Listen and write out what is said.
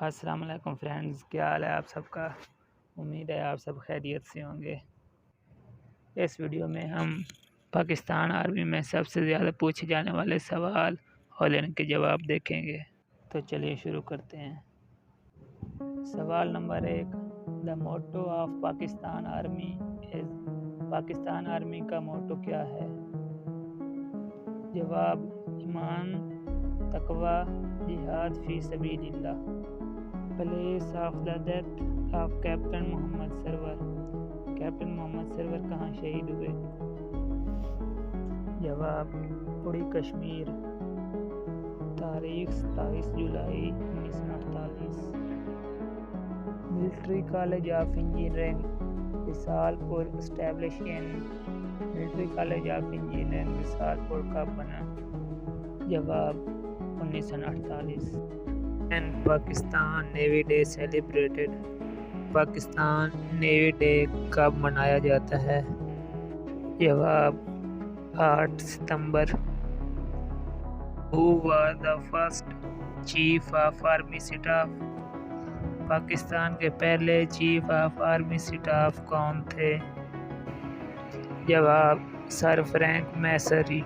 السلام علیکم فرینڈز، کیا حال ہے آپ سب کا؟ امید ہے آپ سب خیریت سے ہوں گے۔ اس ویڈیو میں ہم پاکستان آرمی میں سب سے زیادہ پوچھے جانے والے سوال اور ان کے جواب دیکھیں گے۔ تو چلیے شروع کرتے ہیں۔ سوال نمبر 1، the motto of Pakistan army is, Pakistan army کا موٹو کیا ہے؟ جواب: ایمان، تقوی، جہاد فی سبیل اللہ۔ Place of the death of captain Muhammad Sarwar, captain Muhammad Sarwar کہاں شہید ہوئے؟ جواب: اڑی کشمیر، تاریخ 27 جولائی 1948۔ Military college of engineering Risalpur establish in, military college of engineering Risalpur کب بنا؟ جواب: 1948۔ And Pakistan navy day celebrated, Pakistan navy day کب منایا جاتا ہے؟ جواب: 8 ستمبر۔ Who was the first chief of army staff, Pakistan کے پہلے چیف آف آرمی اسٹاف کون تھے؟ جواب: سر فرینک میسری۔